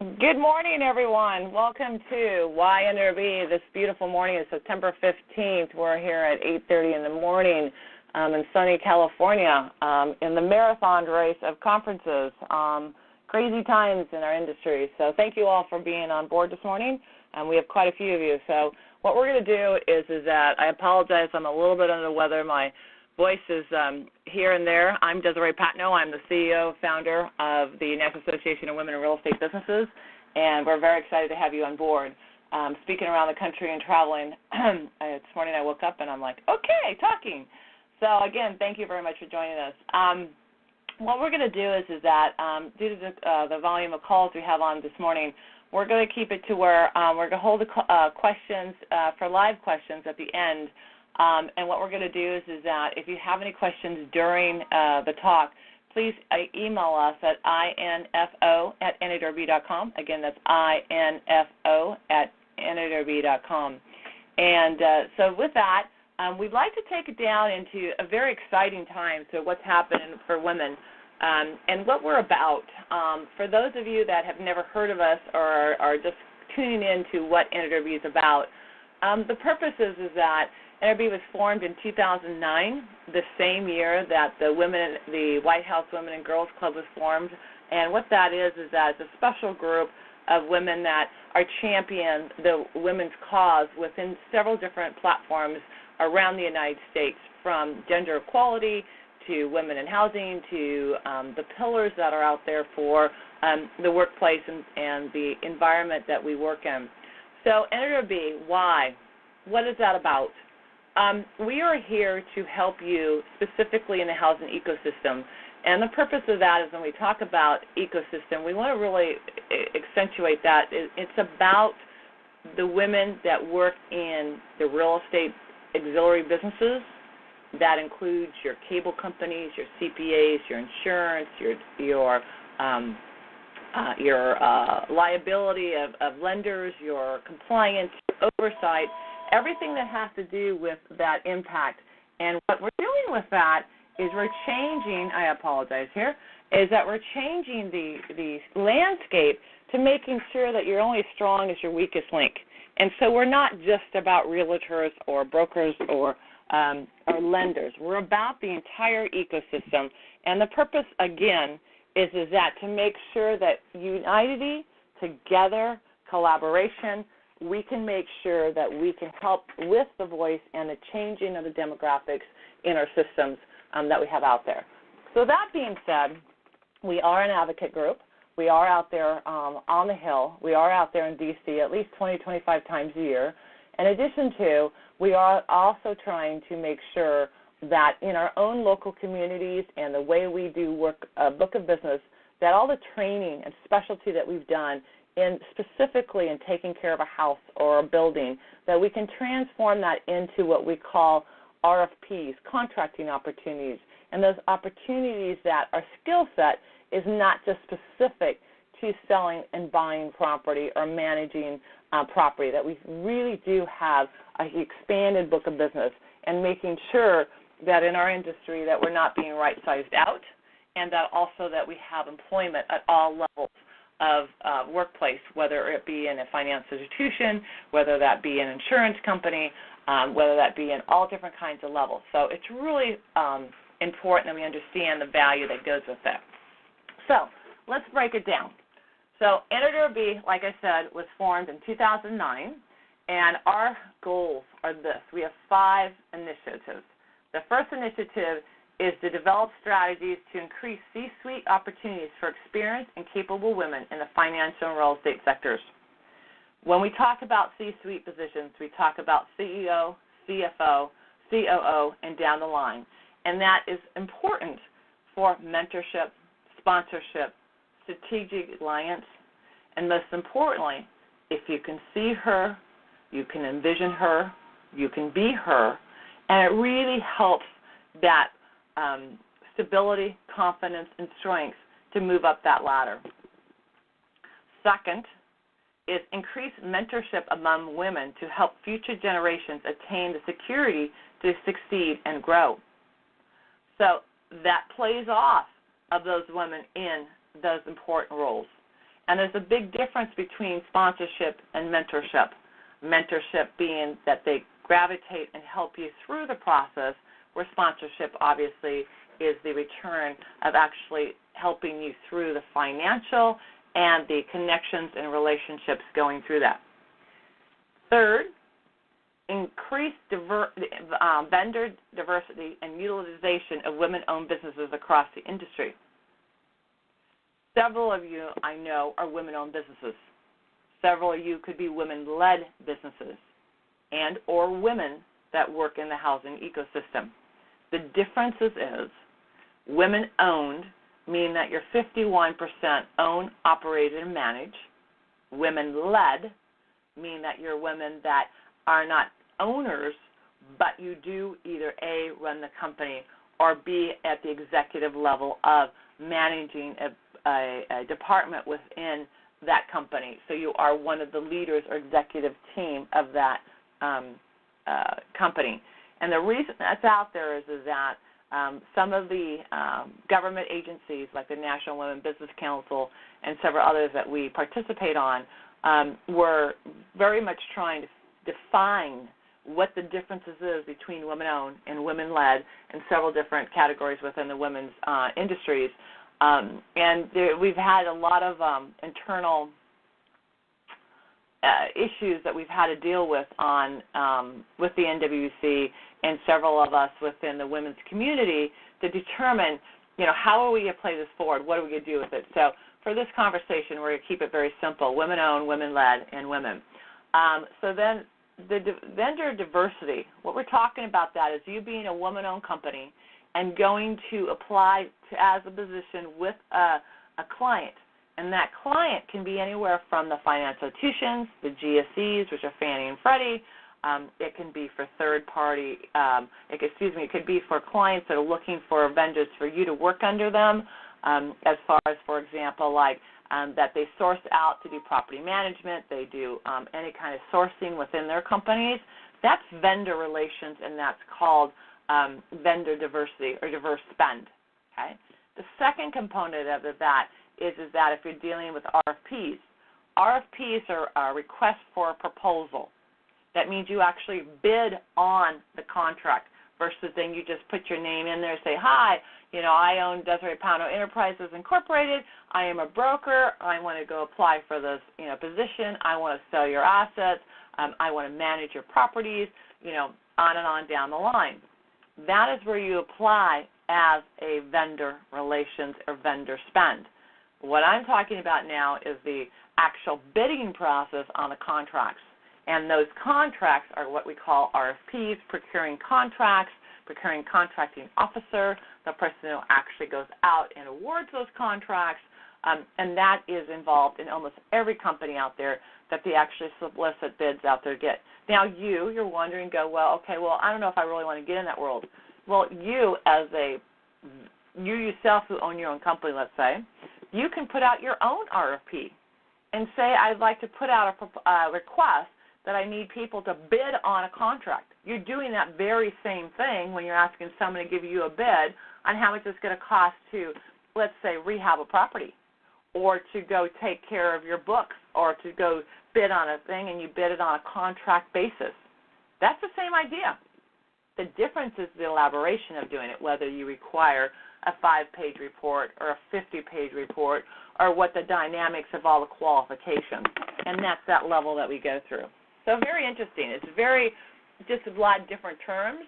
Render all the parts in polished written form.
Good morning, everyone. Welcome to NAWRB. This beautiful morning is September 15th. We're here at 8:30 in the morning in sunny California in the marathon race of conferences. Crazy times in our industry. So thank you all for being on board this morning. We have quite a few of you. So what we're going to do is that I apologize. I'm a little bit under the weather. My voice is here and there. I'm Desiree Patno. I'm the CEO, founder of the National Association of Women in Real Estate Businesses, and we're very excited to have you on board. Speaking around the country and traveling, this morning I woke up and I'm like, okay, talking. So again, thank you very much for joining us. What we're going to do is that due to the volume of calls we have on this morning, we're going to keep it to where we're going to hold the questions for live questions at the end. And what we're going to do is that if you have any questions during the talk, please email us at info@nawrb.com. Again, that's info@nawrb.com. And so with that, we'd like to take it down into a very exciting time, so what's happening for women and what we're about. For those of you that have never heard of us or are just tuning in to what NAWRB is about, the purpose is that NAWRB was formed in 2009, the same year that the White House Women and Girls Club was formed. And what that is that it's a special group of women that are champion the women's cause within several different platforms around the United States, from gender equality to women in housing to the pillars that are out there for the workplace and the environment that we work in. So NAWRB, why? What is that about? We are here to help you specifically in the housing ecosystem. And the purpose of that is when we talk about ecosystem, we want to really accentuate that. It's about the women that work in the real estate auxiliary businesses. That includes your cable companies, your CPAs, your insurance, your liability of lenders, your compliance, your oversight, everything that has to do with that impact. And what we're doing with that is we're changing, I apologize here, is that we're changing the landscape to making sure that you're only as strong as your weakest link. And so we're not just about realtors or brokers or lenders. We're about the entire ecosystem. And the purpose, again, is that to make sure that unity, together, collaboration, we can make sure that we can help with the voice and the changing of the demographics in our systems that we have out there. So that being said, we are an advocate group. We are out there on the Hill. We are out there in D.C. at least 20, 25 times a year. In addition to, we are also trying to make sure that in our own local communities and the way we do work, book of business, that all the training and specialty that we've done specifically in taking care of a house or a building, that we can transform that into what we call RFPs, contracting opportunities, and those opportunities that our skill set is not just specific to selling and buying property or managing property, that we really do have an expanded book of business and making sure that in our industry that we're not being right-sized out, and that also that we have employment at all levels of workplace, whether it be in a financial institution, whether that be an insurance company, whether that be in all different kinds of levels. So it's really important that we understand the value that goes with that. So let's break it down. So NAWRB, like I said, was formed in 2009, and our goals are this. We have 5 initiatives. The first initiative is to develop strategies to increase C-suite opportunities for experienced and capable women in the financial and real estate sectors. When we talk about C-suite positions, we talk about CEO, CFO, COO, and down the line. And that is important for mentorship, sponsorship, strategic alliance, and most importantly, if you can see her, you can envision her, you can be her, and it really helps that stability, confidence, and strength to move up that ladder. Second is increase mentorship among women to help future generations attain the security to succeed and grow. So that plays off of those women in those important roles. And there's a big difference between sponsorship and mentorship. Mentorship being that they gravitate and help you through the process, where sponsorship obviously is the return of actually helping you through the financial and the connections and relationships going through that. Third, increase vendor diversity and utilization of women-owned businesses across the industry. Several of you, I know, are women-owned businesses. Several of you could be women-led businesses and or women that work in the housing ecosystem. The difference is women-owned mean that you're 51% own, operated, and managed. Women-led mean that you're women that are not owners, but you do either A, run the company, or B, at the executive level of managing a department within that company. So you are one of the leaders or executive team of that company. And the reason that's out there is that some of the government agencies, like the National Women Business Council and several others that we participate on, were very much trying to define what the differences is between women-owned and women-led in several different categories within the women's industries. We've had a lot of internal issues that we've had to deal with on with the NWC and several of us within the women's community to determine, how are we going to play this forward? What are we going to do with it? So for this conversation, we're going to keep it very simple: women-owned, women-led, and women. So then the vendor diversity, what we're talking about that is you being a woman-owned company and going to apply as a position with a client. And that client can be anywhere from the financial institutions, the GSEs, which are Fannie and Freddie. It can be for third-party, it could be for clients that are looking for vendors for you to work under them, as far as, for example, like that they source out to do property management, they do any kind of sourcing within their companies. That's vendor relations, and that's called vendor diversity or diverse spend. Okay. The second component of that is that if you're dealing with RFPs are a request for a proposal. That means you actually bid on the contract versus then you just put your name in there and say, hi, I own Desiree Pownell Enterprises Incorporated. I am a broker. I want to go apply for this position. I want to sell your assets. I want to manage your properties, on and on down the line. That is where you apply as a vendor relations or vendor spend. What I'm talking about now is the actual bidding process on the contracts. And those contracts are what we call RFPs, procuring contracts, procuring contracting officer, the person who actually goes out and awards those contracts, and that is involved in almost every company out there that they actually solicit bids out there get. Now you're wondering, I don't know if I really want to get in that world. Well, you yourself who own your own company, let's say, you can put out your own RFP and say, I'd like to put out a request that I need people to bid on a contract. You're doing that very same thing when you're asking someone to give you a bid on how much it's going to cost to, let's say, rehab a property or to go take care of your books or to go bid on a thing and you bid it on a contract basis. That's the same idea. The difference is the elaboration of doing it, whether you require a 5-page report or a 50-page report or what the dynamics of all the qualifications. And that's that level that we go through. So very interesting. It's just a lot of different terms,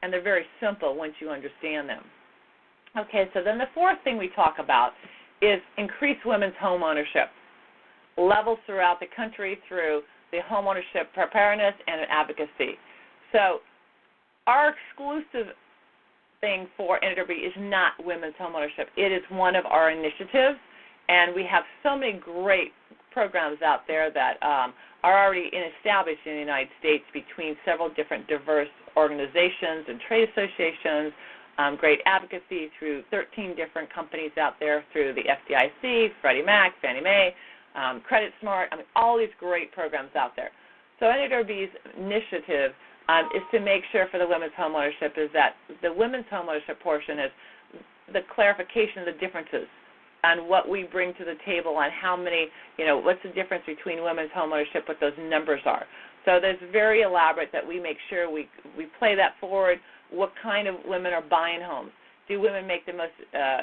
and they're very simple once you understand them. Okay, so then the fourth thing we talk about is increase women's home ownership. Levels throughout the country through the home ownership preparedness and advocacy. So our exclusive thing for NAWRB is not women's home ownership. It is one of our initiatives, and we have so many great programs out there that are already established in the United States between several different diverse organizations and trade associations, great advocacy through 13 different companies out there through the FDIC, Freddie Mac, Fannie Mae, Credit Smart, all these great programs out there. So NAWRB's initiative is to make sure for the women's home ownership is that the women's home ownership portion is the clarification of the differences on what we bring to the table, on how many, what's the difference between women's homeownership, what those numbers are. So there's very elaborate that we make sure we play that forward. What kind of women are buying homes? Do women make the most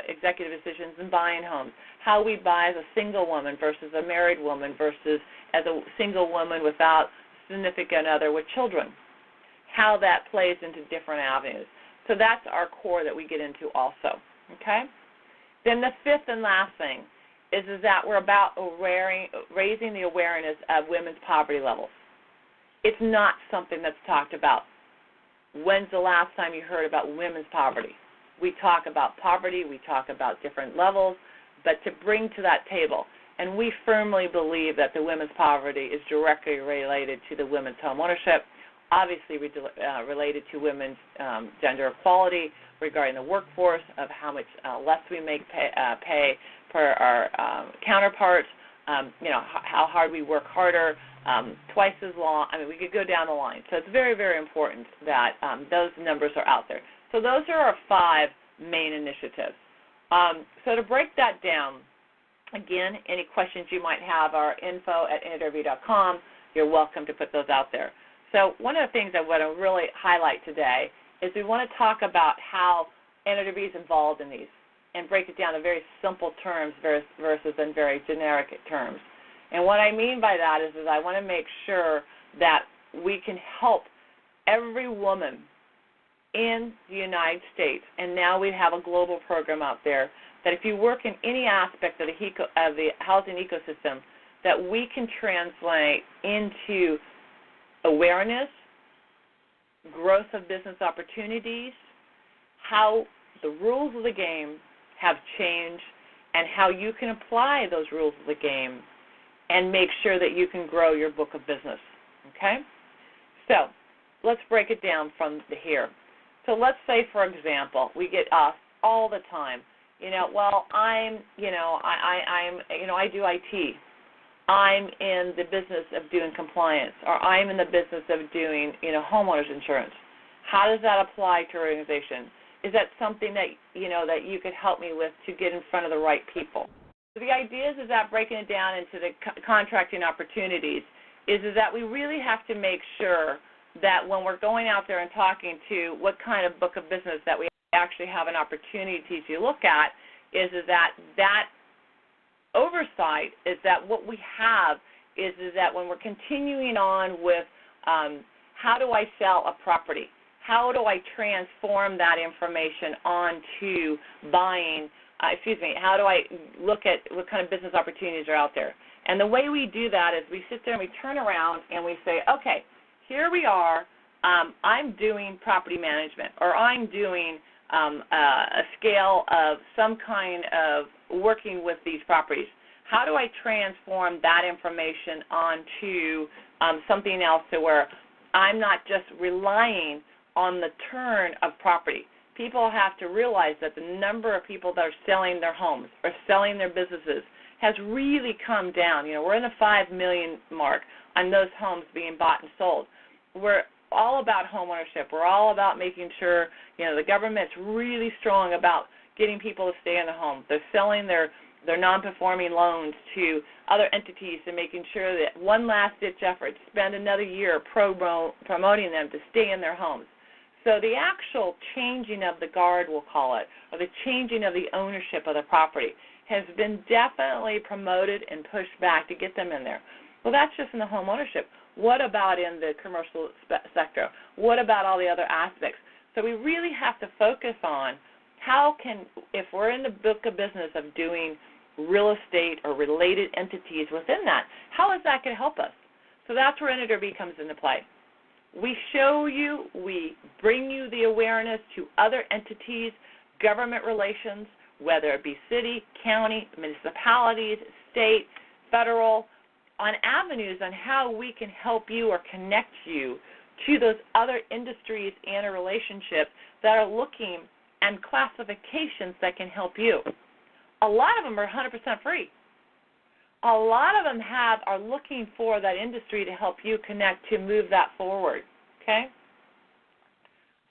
executive decisions in buying homes? How we buy as a single woman versus a married woman versus as a single woman without significant other with children. How that plays into different avenues. So that's our core that we get into also, okay? Then the fifth and last thing is that we're about raising the awareness of women's poverty levels. It's not something that's talked about. When's the last time you heard about women's poverty? We talk about poverty, we talk about different levels, but to bring to that table, and we firmly believe that the women's poverty is directly related to the women's home ownership, obviously related to women's gender equality regarding the workforce, of how much less we make pay per our counterparts, how hard we work harder, twice as long. I mean, we could go down the line. So it's very, very important that those numbers are out there. So those are our 5 main initiatives. So to break that down, again, any questions you might have are info@NAWRB.com. You're welcome to put those out there. So one of the things I want to really highlight today is we want to talk about how NAWRB is involved in these and break it down in very simple terms versus in very generic terms. And what I mean by that is I want to make sure that we can help every woman in the United States, and now we have a global program out there, that if you work in any aspect of the housing ecosystem, that we can translate into awareness, growth of business opportunities, how the rules of the game have changed, and how you can apply those rules of the game and make sure that you can grow your book of business, okay? So let's break it down from here. So let's say, for example, we get asked all the time, I do IT. I'm in the business of doing compliance, or I'm in the business of doing, homeowners insurance. How does that apply to your organization? Is that something that, that you could help me with to get in front of the right people? So the idea is that breaking it down into the contracting opportunities is that we really have to make sure that when we're going out there and talking to what kind of book of business that we actually have an opportunity to look at, is that oversight is that what we have is that when we're continuing on with how do I sell a property, how do I transform that information onto buying, how do I look at what kind of business opportunities are out there? And the way we do that is we sit there and we turn around and we say, okay, here we are, I'm doing property management, or I'm doing a scale of some kind of working with these properties. How do I transform that information onto something else to where I'm not just relying on the turn of property? People have to realize that the number of people that are selling their homes or selling their businesses has really come down. We're in the 5 million mark on those homes being bought and sold. We're all about home ownership. We're all about making sure, the government's really strong about getting people to stay in the home. They're selling their non-performing loans to other entities and making sure that one last-ditch effort, spend another year promoting them to stay in their homes. So the actual changing of the guard, we'll call it, or the changing of the ownership of the property has been definitely promoted and pushed back to get them in there. Well, that's just in the home ownership. What about in the commercial sector? What about all the other aspects? So we really have to focus on if we're in the book of business of doing real estate or related entities within that, how is that going to help us? So that's where NAWRB comes into play. We show you, we bring you the awareness to other entities, government relations, whether it be city, county, municipalities, state, federal, on avenues on how we can help you or connect you to those other industries and a relationship that are looking and classifications that can help you. A lot of them are 100% free. A lot of them are looking for that industry to help you connect to move that forward, okay?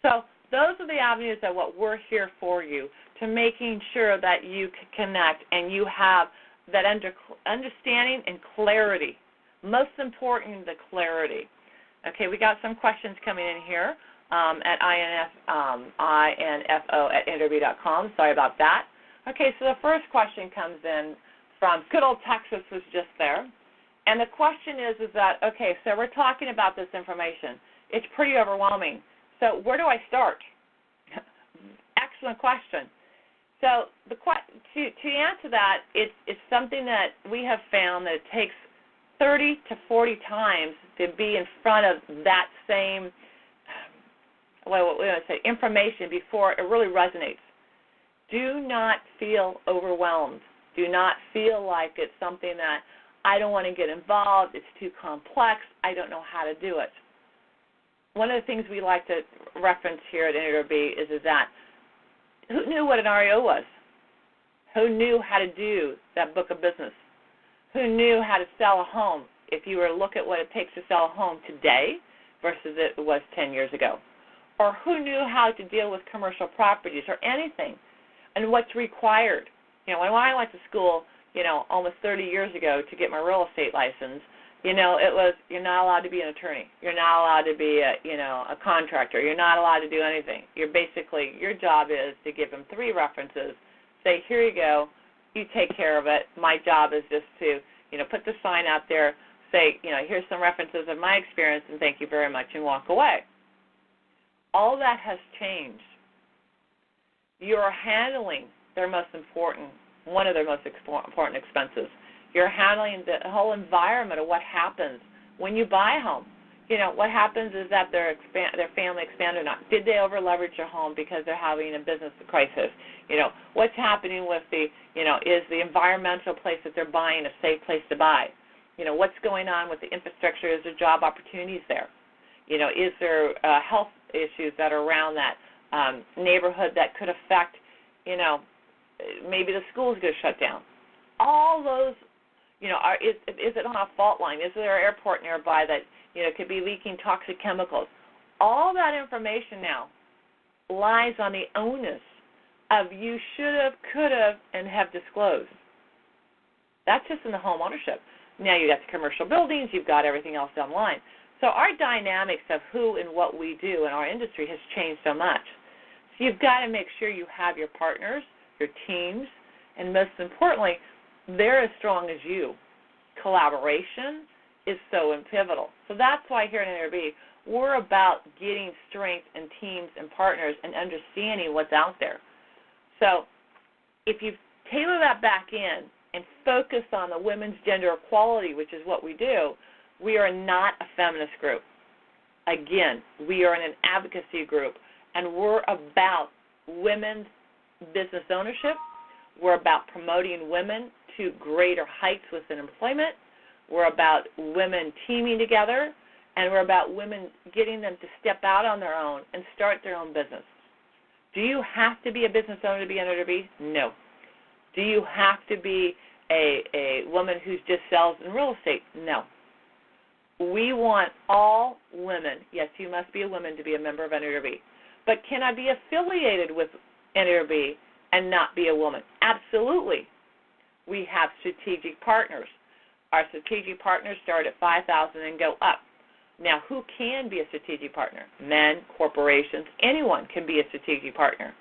So those are the avenues that what we're here for you, to making sure that you can connect and you have that understanding and clarity. Most important, the clarity. Okay, we got some questions coming in here at info@NAWRB.com. Sorry about that. Okay, so the first question comes in from good old Texas, was just there. And the question is that, okay, so we're talking about this information. It's pretty overwhelming. So where do I start? Excellent question. So to answer that, it's something that we have found that it takes 30 to 40 times to be in front of that same, what we want to say, information before it really resonates. Do not feel overwhelmed. Do not feel like it's something that I don't want to get involved, it's too complex, I don't know how to do it. One of the things we like to reference here at NAWRB is that who knew what an REO was? Who knew how to do that book of business? Who knew how to sell a home if you were to look at what it takes to sell a home today versus it was 10 years ago? Or who knew how to deal with commercial properties or anything and what's required? You know, when I went to school, almost 30 years ago to get my real estate license, it was you're not allowed to be an attorney. You're not allowed to be a contractor. You're not allowed to do anything. You're basically, your job is to give them 3 references, say, here you go, you take care of it. My job is just to, put the sign out there, say, here's some references of my experience and thank you very much, and walk away. All that has changed. You're handling one of their most important expenses. You're handling the whole environment of what happens when you buy a home. What happens is that their family expanded or not. Did they over-leverage their home because they're having a business crisis? What's happening with is the environmental place that they're buying a safe place to buy? What's going on with the infrastructure? Is there job opportunities there? Is there health issues that are around that neighborhood that could affect, maybe the school's going to shut down? All those, is it on a fault line? Is there an airport nearby that, could be leaking toxic chemicals? All that information now lies on the onus of you should have, could have, and have disclosed. That's just in the home ownership. Now you've got the commercial buildings, you've got everything else down the line. So our dynamics of who and what we do in our industry has changed so much. So you've got to make sure you have your partners, your teams, and most importantly, they're as strong as you. Collaboration is so pivotal. So that's why here at NAWRB, we're about getting strength in teams and partners and understanding what's out there. So if you tailor that back in and focus on the women's gender equality, which is what we do, we are not a feminist group. Again, we are an advocacy group, and we're about women's business ownership. We're about promoting women to greater heights within employment. We're about women teaming together, and we're about women getting them to step out on their own and start their own business. Do you have to be a business owner to be an NAWRB? No. Do you have to be a woman who just sells in real estate? No. We want all women, yes, you must be a woman to be a member of NAWRB, but can I be affiliated with NAWRB and not be a woman? Absolutely. We have strategic partners. Our strategic partners start at $5,000 and go up. Now, who can be a strategic partner? Men, corporations, anyone can be a strategic partner.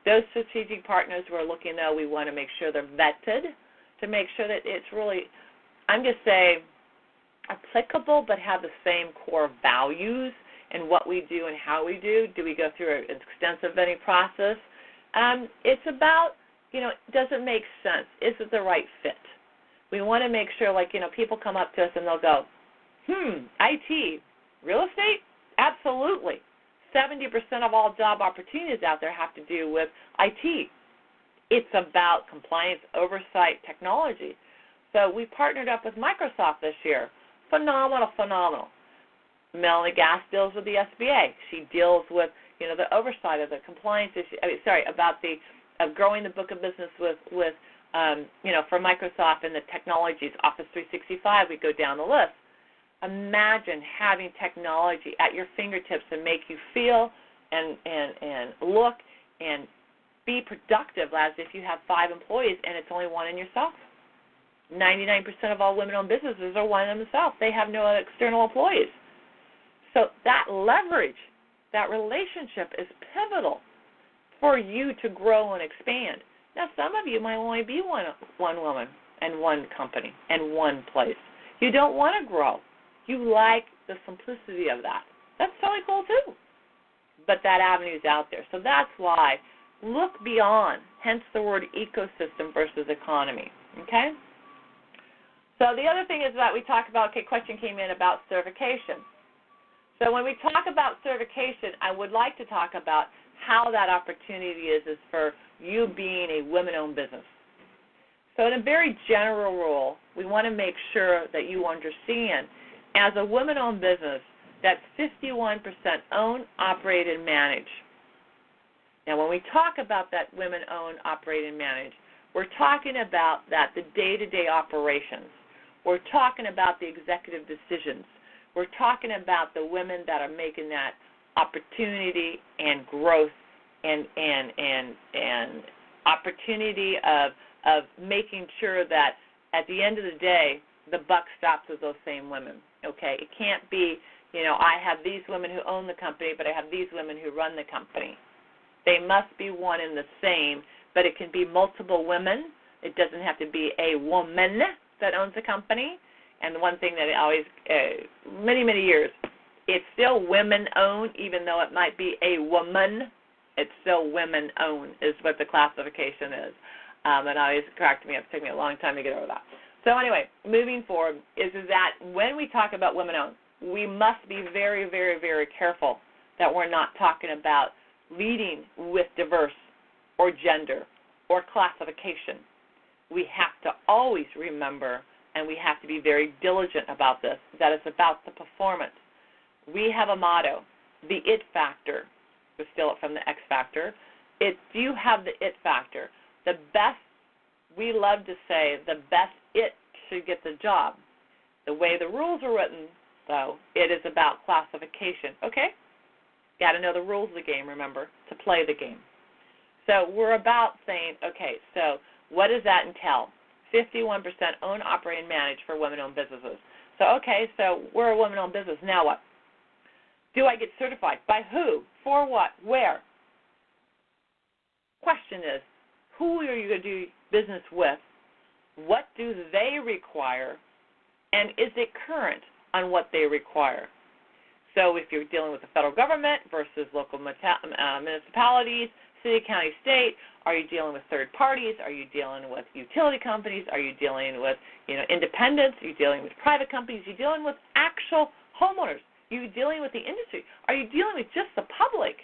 Those strategic partners we're looking, though, we want to make sure they're vetted to make sure that it's really, I'm going to say, applicable but have the same core values in what we do and how we do. Do we go through an extensive vetting process? It's about, does it make sense? Is it the right fit? We want to make sure, people come up to us and they'll go, IT, real estate? Absolutely. 70% of all job opportunities out there have to do with IT. It's about compliance, oversight, technology. So we partnered up with Microsoft this year. Phenomenal. Melanie Gass deals with the SBA. She deals with, the oversight of the compliance issue. About of growing the book of business with for Microsoft and the technologies, Office 365. We go down the list. Imagine having technology at your fingertips and make you feel and look and be productive as if you have 5 employees and it's only one in yourself. 99% of all women-owned businesses are one in themselves. They have no external employees. So that leverage, that relationship is pivotal for you to grow and expand. Now, some of you might only be one woman and one company and one place. You don't want to grow. You like the simplicity of that. That's totally cool too. But that avenue is out there. So that's why look beyond, hence the word ecosystem versus economy, okay? So the other thing is that we talk about, okay, question came in about certification. So when we talk about certification, I would like to talk about how that opportunity is for you being a women-owned business. So in a very general rule, we want to make sure that you understand, as a women-owned business, that's 51% own, operate, and manage. Now, when we talk about that women-owned, operate, and manage, we're talking about that the day-to-day operations. We're talking about the executive decisions. We're talking about the women that are making that opportunity and growth and opportunity of making sure that at the end of the day, the buck stops with those same women, okay? It can't be, I have these women who own the company, but I have these women who run the company. They must be one and the same, but it can be multiple women. It doesn't have to be a woman that owns the company. And the one thing that always, many, many years, it's still women-owned, even though it might be a woman. It's still women-owned is what the classification is. And always cracked me up. It took me a long time to get over that. So anyway, moving forward is that when we talk about women-owned, we must be very, very, very careful that we're not talking about leading with diverse or gender or classification. We have to always remember, and we have to be very diligent about this, that it's about the performance. We have a motto, the it factor. We steal it from the X factor. If you have the it factor, the best, we love to say, the best it should get the job. The way the rules are written, though, it is about classification. Okay? Got to know the rules of the game, remember, to play the game. So we're about saying, okay, so what does that entail? 51% own, operate, and manage for women-owned businesses. So, okay, so we're a women-owned business. Now what? Do I get certified? By who? For what? Where? Question is, who are you going to do business with? What do they require? And is it current on what they require? So if you're dealing with the federal government versus local municipalities, city, county, state, are you dealing with third parties? Are you dealing with utility companies? Are you dealing with independents? Are you dealing with private companies? Are you dealing with actual homeowners? Are you dealing with the industry? Are you dealing with just the public?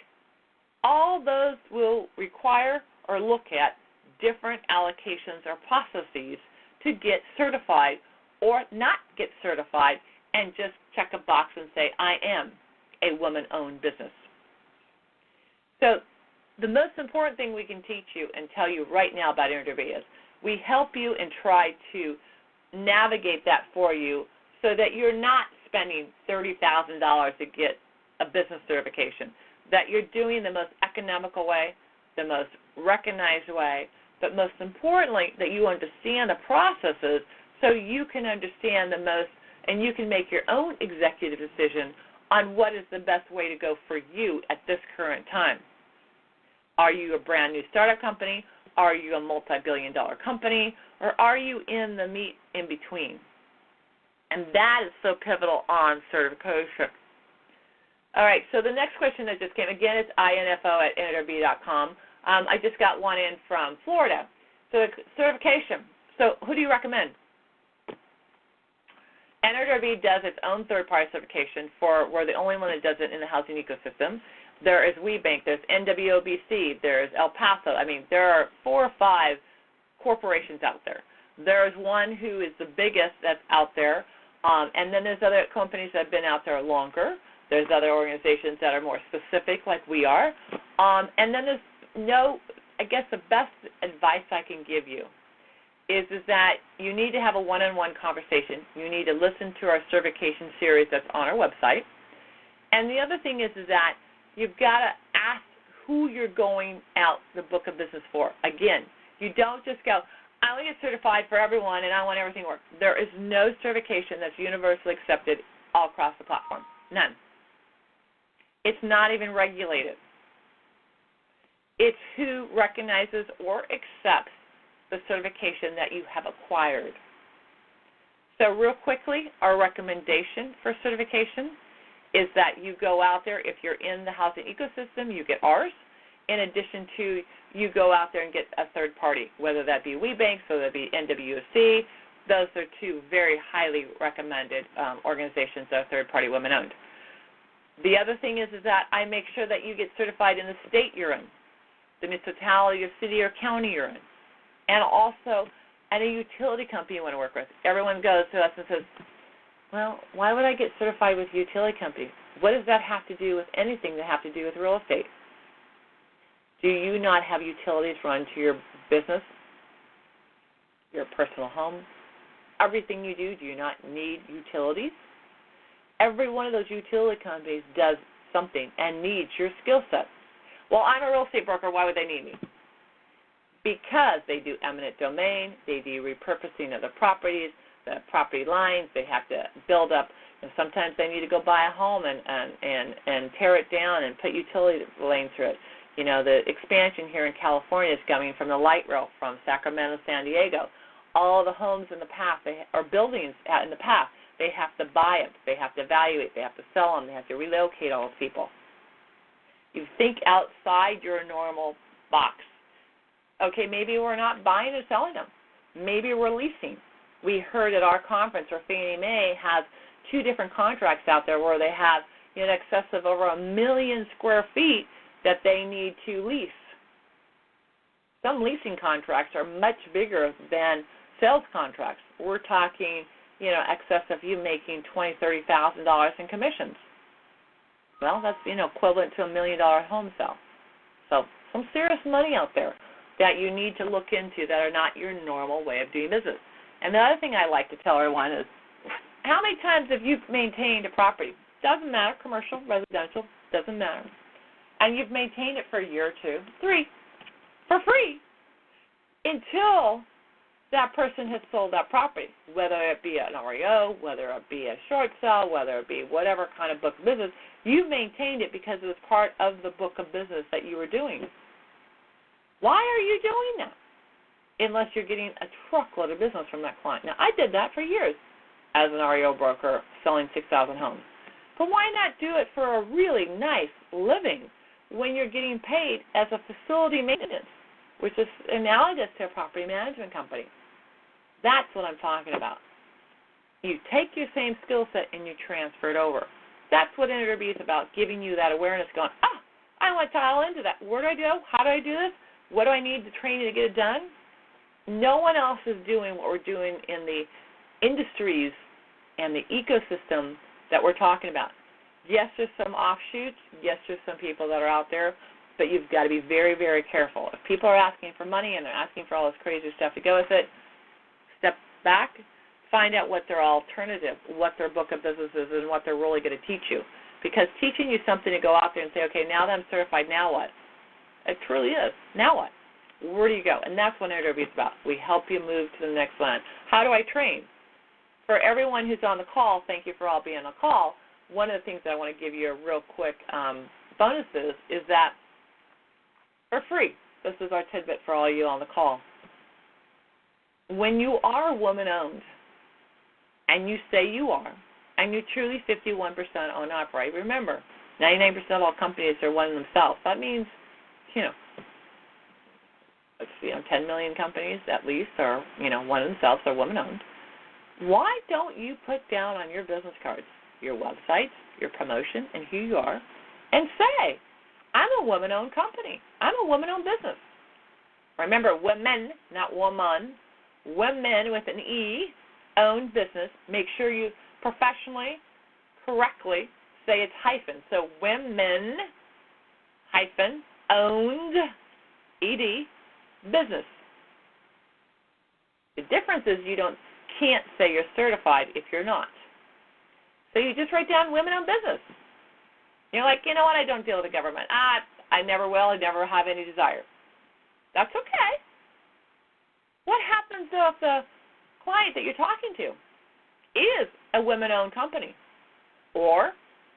All those will require or look at different allocations or processes to get certified or not get certified and just check a box and say, I am a woman-owned business. So the most important thing we can teach you and tell you right now about NAWRB is we help you and try to navigate that for you so that you're not spending $30,000 to get a business certification, that you're doing the most economical way, the most recognized way, but most importantly, that you understand the processes so you can understand the most and you can make your own executive decision on what is the best way to go for you at this current time. Are you a brand new startup company? Are you a multi-billion-dollar company? Or are you in the meat in between? And that is so pivotal on certification. All right, so the next question that just came, again, it's info@NAWRB.com. I just got one in from Florida. So certification. So who do you recommend? NAWRB does its own third-party certification we're the only one that does it in the housing ecosystem. There is WeBank, there's NWOBC, there's El Paso. I mean, there are 4 or 5 corporations out there. There is one who is the biggest that's out there, and then there's other companies that have been out there longer. There's other organizations that are more specific like we are. And then there's I guess the best advice I can give you is that you need to have a one-on-one conversation. You need to listen to our certification series that's on our website. And the other thing is that you've got to ask who you're going out the book of business for. Again, you don't just go, I want to get certified for everyone and I want everything to work. There is no certification that's universally accepted all across the platform. None. It's not even regulated. It's who recognizes or accepts the certification that you have acquired. So real quickly, our recommendation for certification is that you go out there. If you're in the housing ecosystem, you get ours. In addition to, you go out there and get a third party, whether that be WeBanks, whether that be NWC. Those are two very highly recommended organizations that are third-party women-owned. The other thing is that I make sure that you get certified in the state you're in, the municipality or city or county you're in, and also at a utility company you want to work with. Everyone goes to us and says, well, why would I get certified with a utility company? What does that have to do with anything that have to do with real estate? Do you not have utilities run to your business, your personal home? Everything you do you not need utilities? Every one of those utility companies does something and needs your skill set. Well, I'm a real estate broker. Why would they need me? Because they do eminent domain, they do repurposing of the properties, the property lines. They have to build up. And sometimes they need to go buy a home and tear it down and put utility lanes through it. You know, the expansion here in California is coming from the light rail from Sacramento to San Diego. All the homes in the path, or buildings in the path, they have to buy it, they have to evaluate, they have to sell them, they have to relocate all those people. You think outside your normal box. Okay, maybe we're not buying or selling them. Maybe we're leasing. We heard at our conference where Fannie Mae has 2 different contracts out there where they have in excess of over 1 million square feet that they need to lease. Some leasing contracts are much bigger than sales contracts. We're talking, excess of you making $20,000, $30,000 in commissions. Well, that's, equivalent to $1 million home sale. So some serious money out there that you need to look into that are not your normal way of doing business. And the other thing I like to tell everyone is, how many times have you maintained a property? Doesn't matter, commercial, residential, doesn't matter. And you've maintained it for a year or 2, 3, for free, until that person has sold that property, whether it be an REO, whether it be a short sale, whether it be whatever kind of book of business. You've maintained it because it was part of the book of business that you were doing. Why are you doing that? Unless you're getting a truckload of business from that client. Now, I did that for years as an REO broker selling 6,000 homes. But why not do it for a really nice living when you're getting paid as a facility maintenance, which is analogous to a property management company? That's what I'm talking about. You take your same skill set and you transfer it over. That's what NAWRB is about, giving you that awareness, going, I want to dial into that. Where do I go? How do I do this? What do I need to train to get it done? No one else is doing what we're doing in the industries and the ecosystem that we're talking about. Yes, there's some offshoots. Yes, there's some people that are out there, but you've got to be very, very careful. If people are asking for money and they're asking for all this crazy stuff to go with it, step back, find out what their alternative, what their book of business is, and what they're really going to teach you. Because teaching you something to go out there and say, okay, now that I'm certified, now what? It truly is. Now what? Where do you go? And that's what NAWRB is about. We help you move to the next line. How do I train? For everyone who's on the call, thank you for all being on the call. One of the things that I want to give you a real quick bonuses is that for free, this is our tidbit for all you on the call. When you are woman-owned, and you say you are, and you're truly 51% owned operate, remember, 99% of all companies are one themselves. That means, 10 million companies at least are, one of themselves are woman-owned. Why don't you put down on your business cards your websites, your promotion, and who you are, and say, I'm a woman-owned company. I'm a woman-owned business. Remember, women, not woman, women with an E, owned business. Make sure you professionally, correctly say it's hyphen. So women, hyphen, owned, ED, business. The difference is you can't say you're certified if you're not. So you just write down women-owned business. You're like, you know what, I don't deal with the government. I never will. I never have any desire. That's okay. What happens, though, if the client that you're talking to is a women-owned company or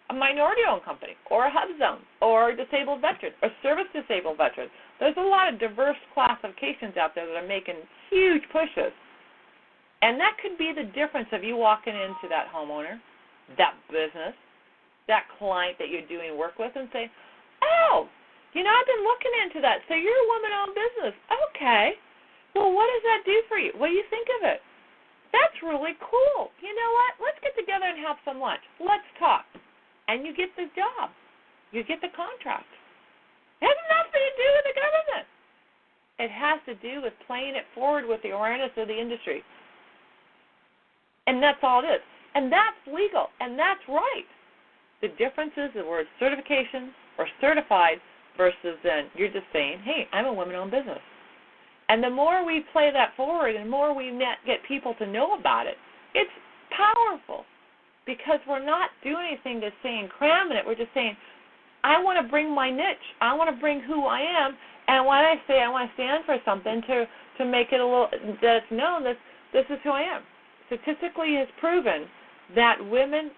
a minority-owned company or a hub zone or a disabled veteran or service-disabled veteran? There's a lot of diverse classifications out there that are making huge pushes. And that could be the difference of you walking into that homeowner, that business, that client that you're doing work with and saying, oh, I've been looking into that. So you're a woman-owned business. Okay. Well, what does that do for you? What do you think of it? That's really cool. You know what? Let's get together and have some lunch. Let's talk. And you get the job. You get the contract. It has nothing to do with the government. It has to do with playing it forward with the awareness of the industry. And that's all it is. And that's legal. And that's right. The difference is the word certification or certified versus then you're just saying, hey, I'm a women-owned business. And the more we play that forward and the more we get people to know about it, it's powerful because we're not doing anything to saying cramming it. We're just saying, I want to bring my niche. I want to bring who I am. And when I say I want to stand for something to make it a little, that it's known that this is who I am. Statistically has proven that women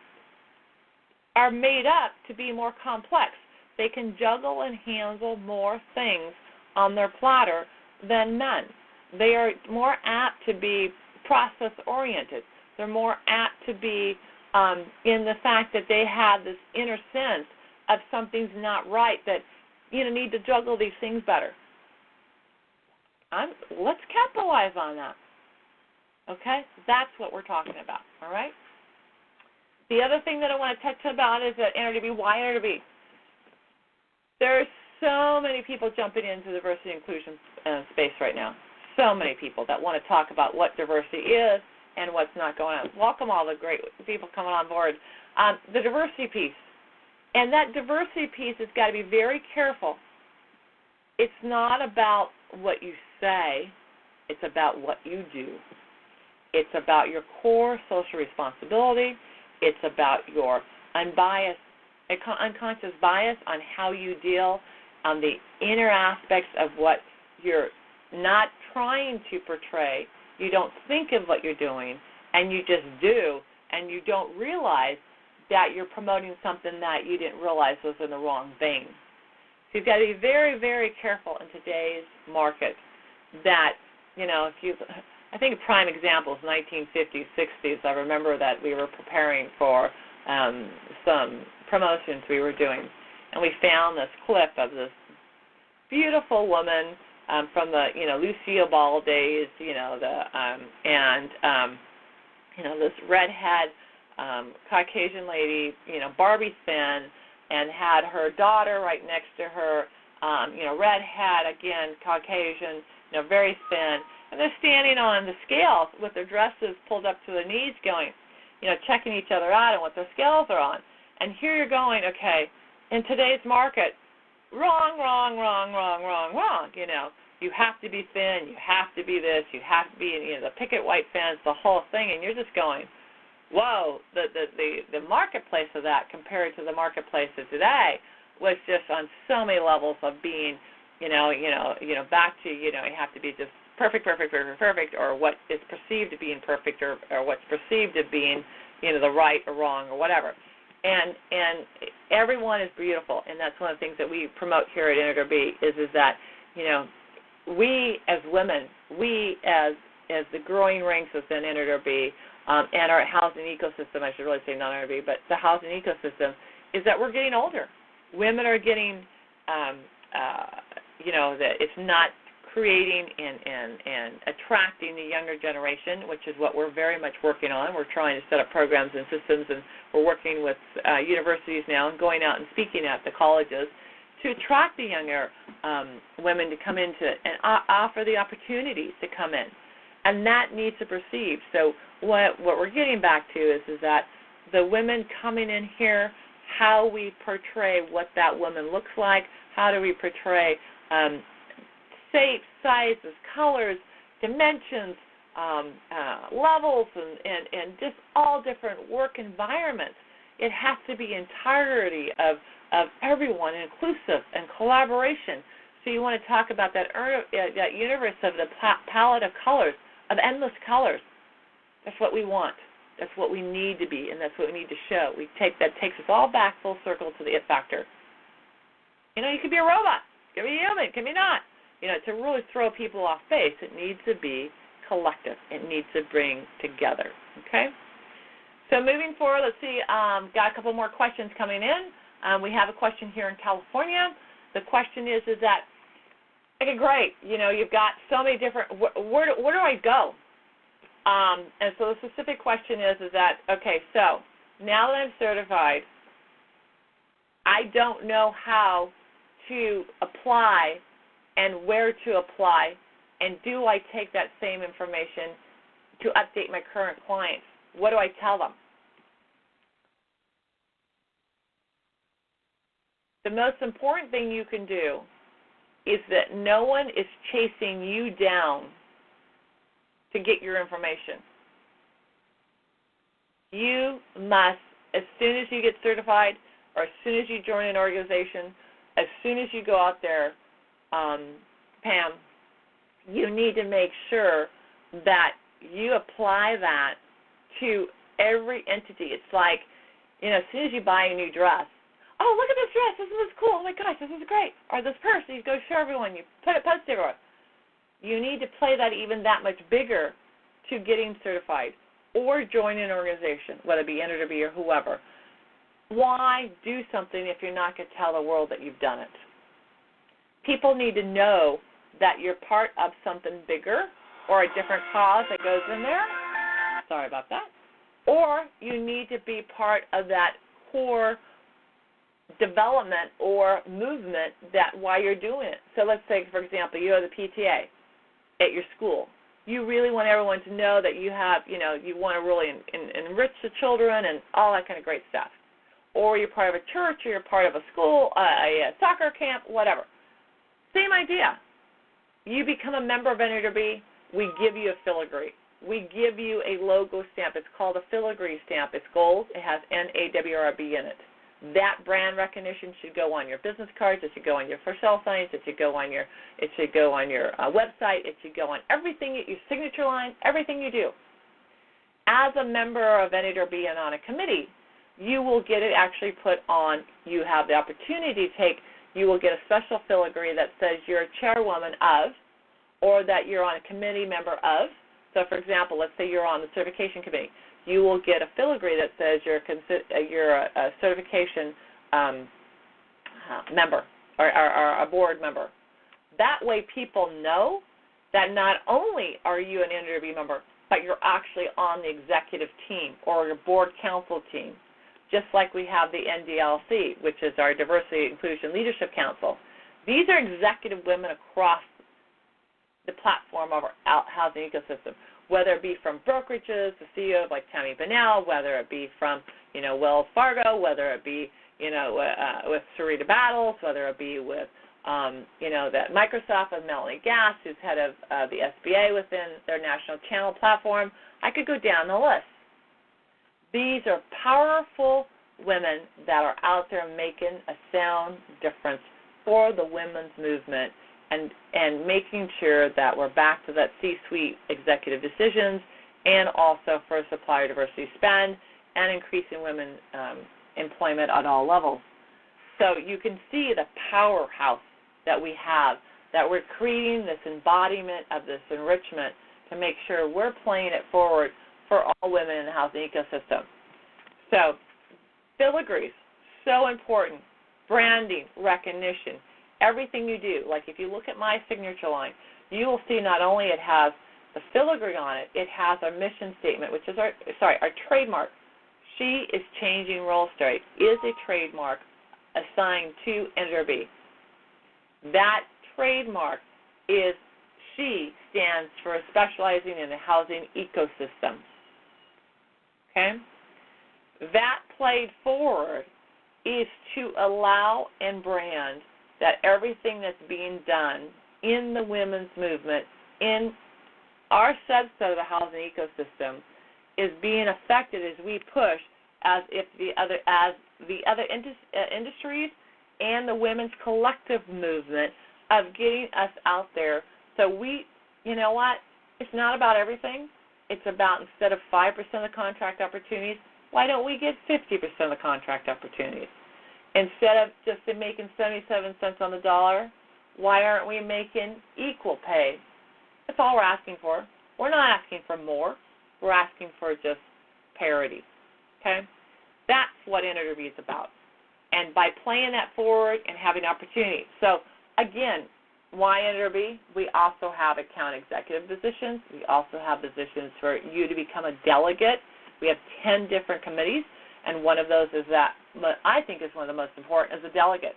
are made up to be more complex. They can juggle and handle more things on their platter than men. They are more apt to be process-oriented. They're more apt to be in the fact that they have this inner sense of something's not right, that need to juggle these things better. Let's capitalize on that. Okay? That's what we're talking about, all right? The other thing that I want to touch about is that NAWRB. Why NAWRB? There's so many people jumping into the diversity and inclusion space right now. So many people that want to talk about what diversity is and what's not going on. Welcome all the great people coming on board. The diversity piece. And that diversity piece has got to be very careful. It's not about what you say. It's about what you do. It's about your core social responsibility. It's about your unbiased, unconscious bias on how you deal on the inner aspects of what you're not trying to portray. You don't think of what you're doing, and you just do, and you don't realize that you're promoting something that you didn't realize was in the wrong vein. So you've got to be very, very careful in today's market that, I think a prime example is 1950s, 60s. I remember that we were preparing for some promotions we were doing, and we found this clip of this beautiful woman from the Lucille Ball days, this redhead Caucasian lady, Barbie thin, and had her daughter right next to her, redhead again, Caucasian, very thin, and they're standing on the scales with their dresses pulled up to their knees, going, checking each other out and what their scales are on. And here you're going, okay, in today's market, wrong. You have to be thin, you have to be this, you have to be, the picket white fence, the whole thing, and you're just going, whoa, the marketplace of that compared to the marketplace of today was just on so many levels of being, back to, you have to be just perfect, or what is perceived to being perfect, or what's perceived as being, the right or wrong or whatever. And everyone is beautiful, and that's one of the things that we promote here at NAWRB is that, we as women, we as the growing ranks within NAWRB and our housing ecosystem, I should really say not NAWRB, but the housing ecosystem, is that we're getting older. Women are getting, that it's not creating and attracting the younger generation, which is what we're very much working on. We're trying to set up programs and systems, and we're working with universities now and going out and speaking at the colleges to attract the younger women to come into it and offer the opportunities to come in. And that needs to proceed. So what we're getting back to is that the women coming in here, how we portray what that woman looks like, how do we portray shapes, sizes, colors, dimensions, levels, and just all different work environments. It has to be entirety of everyone, inclusive and collaboration. So you want to talk about that universe of the palette of colors, of endless colors. That's what we want. That's what we need to be, and that's what we need to show. That takes us all back full circle to the it factor. You know, you could be a robot, you could be human, could be not. You know, to really throw people off base, it needs to be collective. It needs to bring together. Okay. So moving forward, let's see. Got a couple more questions coming in. We have a question here in California. The question is that, okay, great. You know, you've got so many different. Where do I go? And so the specific question is that, okay, so now that I'm certified, I don't know how to apply and where to apply, and do I take that same information to update my current clients? What do I tell them? The most important thing you can do is that no one is chasing you down to get your information. You must, as soon as you get certified or as soon as you join an organization, as soon as you go out there, Pam, you need to make sure that you apply that to every entity. It's like, you know, as soon as you buy a new dress, oh, look at this dress. This is cool. Oh, my gosh, this is great. Or this purse, you go show everyone. You post it everywhere. You need to play that even that much bigger to getting certified or join an organization, whether it be NAWRB or whoever. Why do something if you're not going to tell the world that you've done it? People need to know that you're part of something bigger or a different cause that goes in there. Sorry about that. Or you need to be part of that core development or movement that why you're doing it. So let's say, for example, you are the PTA at your school. You really want everyone to know that you have, you know, you want to really enrich the children and all that kind of great stuff. Or you're part of a church, or you're part of a school, a soccer camp, whatever. Same idea. You become a member of NAWRB, we give you a filigree. We give you a logo stamp. It's called a filigree stamp. It's gold. It has NAWRB in it. That brand recognition should go on your business cards. It should go on your for sale signs. It should go on your website. It should go on everything, your signature line, everything you do. As a member of NAWRB and on a committee, you will get it actually put on. You have the opportunity to take. You will get a special filigree that says you're a chairwoman of, or that you're on a committee member of. So, for example, let's say you're on the certification committee. You will get a filigree that says you're a certification member or a board member. That way people know that not only are you an NAWRB member, but you're actually on the executive team or your board council team, just like we have the NDLC, which is our Diversity, Inclusion, Leadership Council. These are executive women across the platform of our housing ecosystem, whether it be from brokerages, the CEO of like Tammy Bunnell, whether it be from, you know, Wells Fargo, whether it be, you know, with Sarita Battles, whether it be with, you know, that Microsoft with Melanie Gass, who's head of the SBA within their national channel platform. I could go down the list. These are powerful women that are out there making a sound difference for the women's movement and making sure that we're back to that C-suite executive decisions and also for supplier diversity spend and increasing women employment at all levels. So you can see the powerhouse that we have, that we're creating this embodiment of this enrichment to make sure we're playing it forward for all women in the housing ecosystem. So filigrees, so important. Branding, recognition, everything you do. Like if you look at my signature line, you will see not only it has the filigree on it, it has our mission statement, which is our trademark. She is changing real estate is a trademark assigned to NAWRB. That trademark is, she stands for specializing in the housing ecosystem. Okay? That played forward is to allow and brand that everything that's being done in the women's movement, in our subset of the housing ecosystem, is being affected as we push as the other industries and the women's collective movement of getting us out there. So you know what? It's not about everything. It's about, instead of 5% of the contract opportunities, why don't we get 50% of the contract opportunities? Instead of just making 77 cents on the dollar, why aren't we making equal pay? That's all we're asking for. We're not asking for more. We're asking for just parity. Okay? That's what NAWRB is about. And by playing that forward and having opportunity. So, again, why NAWRB? We also have account executive positions. We also have positions for you to become a delegate. We have 10 different committees, and one of those is that, what I think is one of the most important, is a delegate.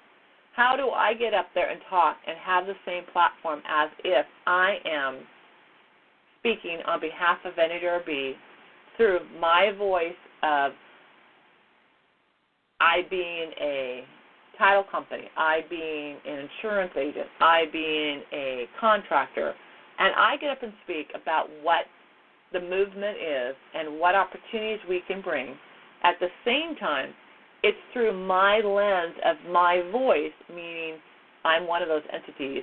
How do I get up there and talk and have the same platform as if I am speaking on behalf of NAWRB through my voice of I being a title company, I being an insurance agent, I being a contractor, and I get up and speak about what the movement is and what opportunities we can bring. At the same time, it's through my lens of my voice, meaning I'm one of those entities,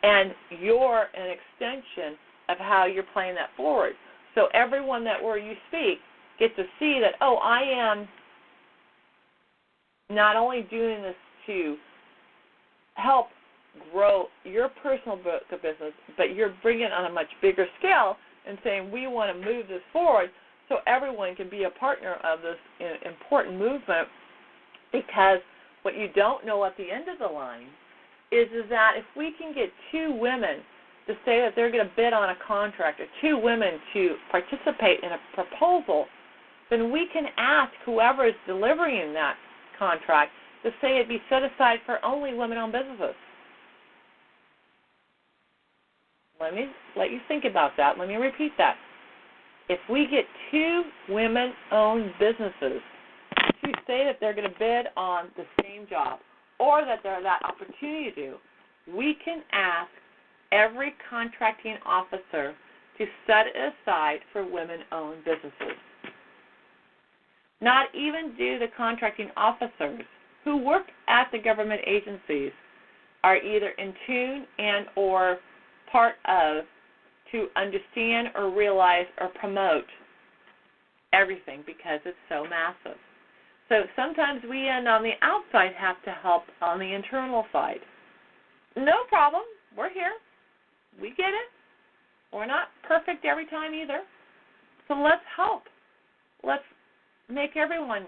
and you're an extension of how you're playing that forward. So everyone where you speak gets to see that, oh, I am not only doing this to help grow your personal book of business, but you're bringing it on a much bigger scale and saying we want to move this forward so everyone can be a partner of this important movement, because what you don't know at the end of the line is that if we can get 2 women to say that they're going to bid on a contract, or 2 women to participate in a proposal, then we can ask whoever is delivering that contract to say it be set aside for only women-owned businesses. Let me let you think about that. Let me repeat that. If we get 2 women-owned businesses to say that they're going to bid on the same job, or that they're that opportunity to do, we can ask every contracting officer to set it aside for women-owned businesses. Not even do the contracting officers who work at the government agencies are either in tune and or part of to understand or realize or promote everything, because it's so massive. So sometimes we on the outside have to help on the internal side. No problem. We're here. We get it. We're not perfect every time either. So let's help. Let's make everyone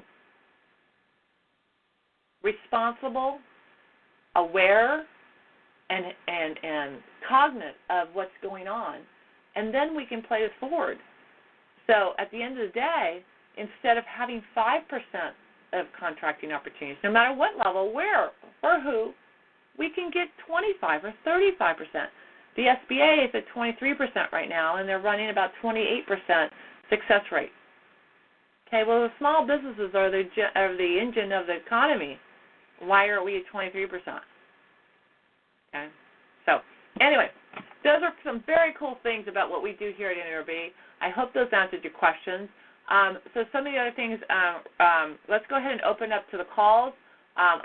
responsible, aware, and cognizant of what's going on, and then we can play this forward. So at the end of the day, instead of having 5% of contracting opportunities, no matter what level, where, or who, we can get 25 or 35%. The SBA is at 23% right now, and they're running about 28% success rate. Okay, well, the small businesses are the engine of the economy. Why are we at 23%? Okay, so anyway, those are some very cool things about what we do here at NAWRB. I hope those answered your questions. So some of the other things, let's go ahead and open up to the calls.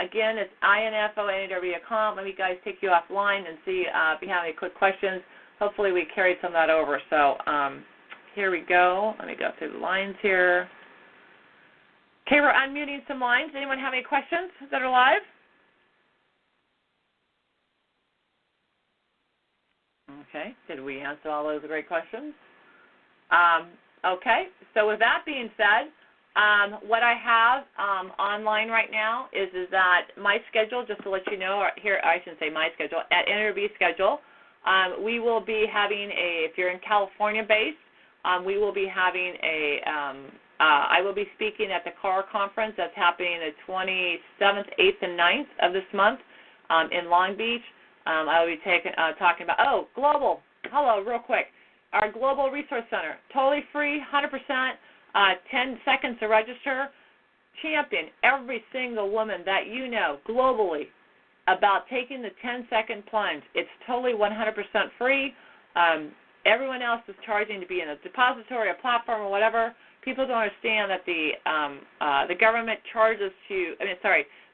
Again, it's info@nawrb.com. Let me guys take you offline and see if you have any quick questions. Hopefully we carried some of that over. So here we go. Let me go through the lines here. Okay, we're unmuting some lines. Anyone have any questions that are live? Okay, did we answer all those great questions? Okay, so with that being said, what I have online right now is that my schedule, just to let you know, here, I shouldn't say my schedule, at NAWRB schedule, we will be having if you're in California based, we will be having I will be speaking at the CAR conference that's happening the 27th, 8th, and 9th of this month in Long Beach. I will be talking about, global, hello, real quick. Our Global Resource Center, totally free, 100%, 10 seconds to register. Champion every single woman that you know globally about taking the 10-second plunge. It's totally 100% free. Everyone else is charging to be in a depository, a platform, or whatever. people don't understand that the government charges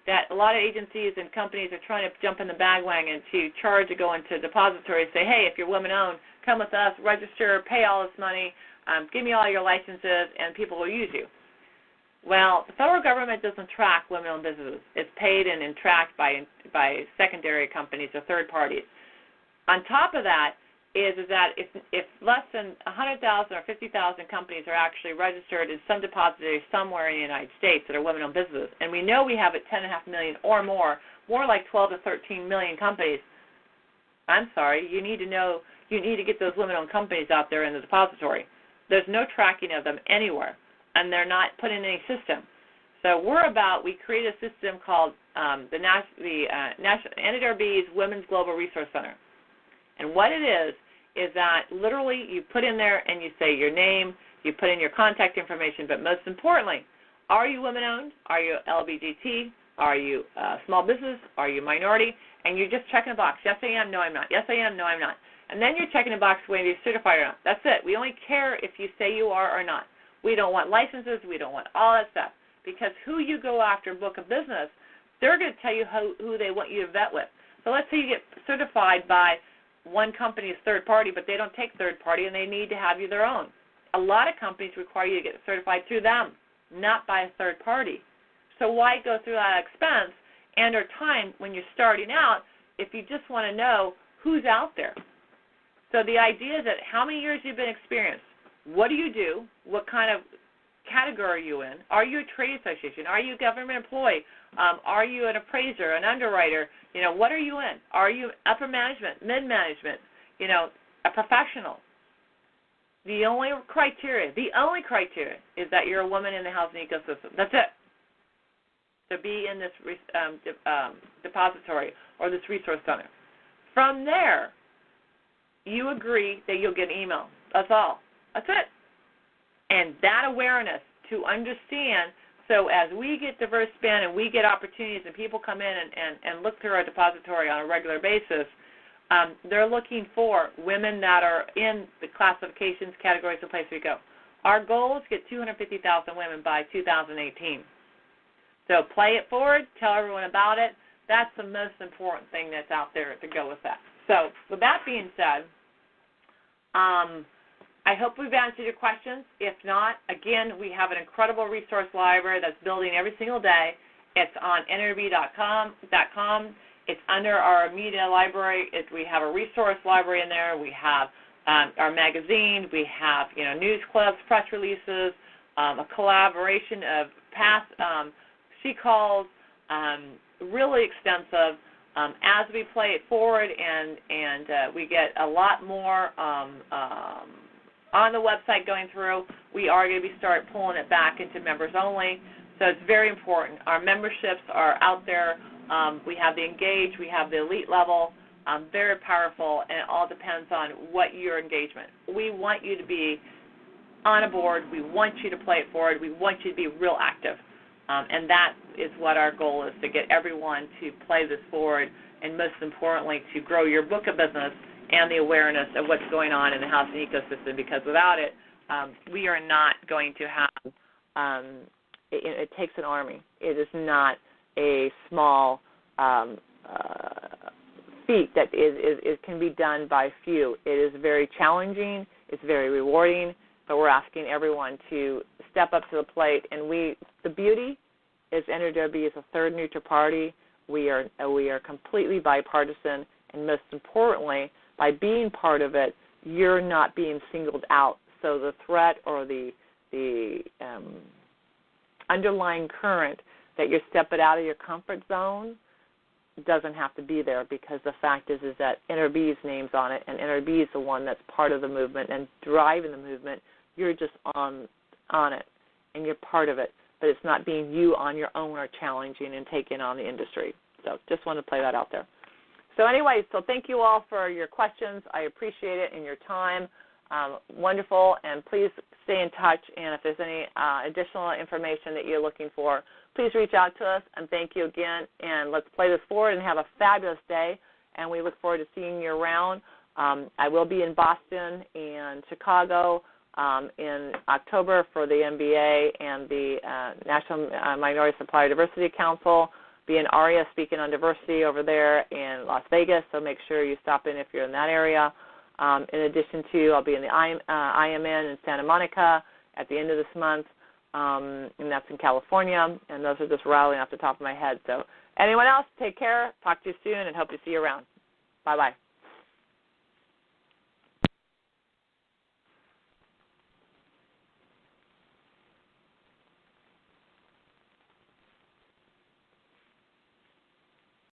that a lot of agencies and companies are trying to jump in the bandwagon to charge to go into depository and say, hey, if you're women-owned, come with us, register, pay all this money, give me all your licenses, and people will use you. Well, the federal government doesn't track women-owned businesses. It's paid and tracked by secondary companies or third parties. On top of that is that if less than 100,000 or 50,000 companies are actually registered in some depository somewhere in the United States that are women-owned businesses, and we know we have at 10.5 million or more like 12 to 13 million companies, I'm sorry, you need to get those women-owned companies out there in the depository. There's no tracking of them anywhere, and they're not put in any system. So we create a system called the NAWRB's Women's Global Resource Center. And what it is that literally you put in there and you say your name, you put in your contact information, but most importantly, are you women-owned? Are you LBGT? Are you small business? Are you minority? And you're just checking a box. Yes, I am. No, I'm not. Yes, I am. No, I'm not. And then you're checking a box whether you're certified or not. That's it. We only care if you say you are or not. We don't want licenses. We don't want all that stuff. Because who you go after book of business, they're going to tell you who they want you to vet with. So let's say you get certified by one company's third party, but they don't take third party and they need to have you their own. A lot of companies require you to get certified through them, not by a third party. So why go through that expense and or time when you're starting out if you just want to know who's out there? So the idea is that how many years you've been experienced, what do you do, what kind of category are you in, are you a trade association, are you a government employee, are you an appraiser, an underwriter, what are you in? Are you upper management, mid-management, a professional? The only criteria is that you're a woman in the housing ecosystem. That's it. To be in this depository or this resource center. From there, you agree that you'll get an email. That's all. That's it. And that awareness to understand, so as we get diverse spend and we get opportunities and people come in and look through our depository on a regular basis, they're looking for women that are in the classifications, categories, and places we go. Our goal is to get 250,000 women by 2018. So play it forward, tell everyone about it. That's the most important thing that's out there to go with that. So with that being said, I hope we've answered your questions. If not, again, we have an incredible resource library that's building every single day. It's on NAWRB.com. It's under our media library. We have a resource library in there. We have our magazine. We have news clips, press releases, a collaboration of past she-calls, really extensive. As we play it forward and we get a lot more on the website going through, we are going to start pulling it back into members only. So it's very important. Our memberships are out there. We have the engaged, we have the elite level, very powerful, and it all depends on what your engagement. We want you to be on a board. We want you to play it forward. We want you to be real active. And that is what our goal is, to get everyone to play this forward and, most importantly, to grow your book of business and the awareness of what's going on in the housing ecosystem, because without it, we are not going to have it takes an army. It is not a small feat that it can be done by few. It is very challenging. It's very rewarding, but we're asking everyone to step up to the plate. And the beauty is NAWRB is a third neutral party. We are completely bipartisan, and most importantly, by being part of it, you're not being singled out. So the threat or the underlying current that you're stepping out of your comfort zone doesn't have to be there, because the fact is that NAWRB's name's on it, and NAWRB is the one that's part of the movement and driving the movement. You're just on it, and you're part of it, but it's not being you on your own or challenging and taking on the industry. So just want to play that out there. So anyway, so thank you all for your questions. I appreciate it and your time. Wonderful, and please stay in touch, and if there's any additional information that you're looking for, please reach out to us, and thank you again, and let's play this forward and have a fabulous day, and we look forward to seeing you around. I will be in Boston and Chicago in October for the MBA and the National Minority Supplier Diversity Council. Be in ARIA speaking on diversity over there in Las Vegas, so make sure you stop in if you're in that area. In addition to, I'll be in the IMN in Santa Monica at the end of this month, and that's in California, and those are just rattling off the top of my head. So anyone else, take care, talk to you soon, and hope to see you around. Bye-bye.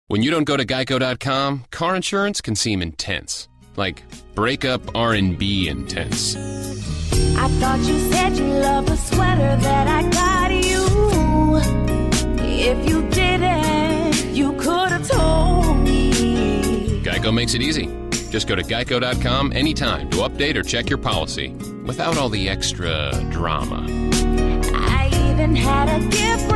When you don't go to Geico.com, car insurance can seem intense, like breakup R&B intense. I thought you said you loved the sweater that I got you. If you didn't, you could have told me. Geico makes it easy. Just go to Geico.com anytime to update or check your policy without all the extra drama. I even had a gift